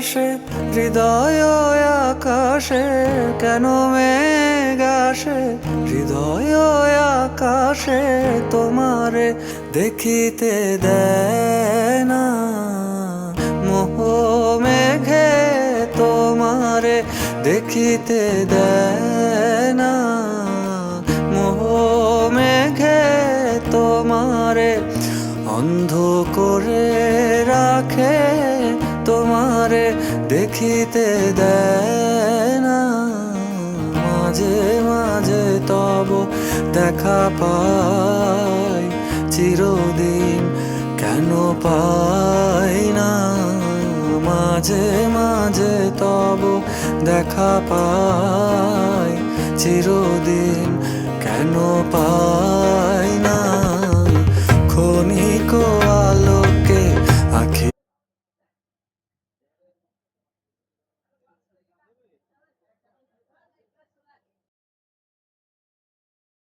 আসে হৃদয় আকাশে, কেন মেঘ আসে হৃদয় আকাশে, তোমারে দেখিতে দেয় না মোহ মেঘে, তোমারে দেখিতে দেয় না মোহ মেঘে, তোমারে অন্ধ করে রাখে, তোমারে দেখিতে দেয় না। মাঝে মাঝে তব দেখা পাই, চিরদিন কেন পাই না। মাঝে মাঝে তব দেখা পাই, চিরদিন কেন পাই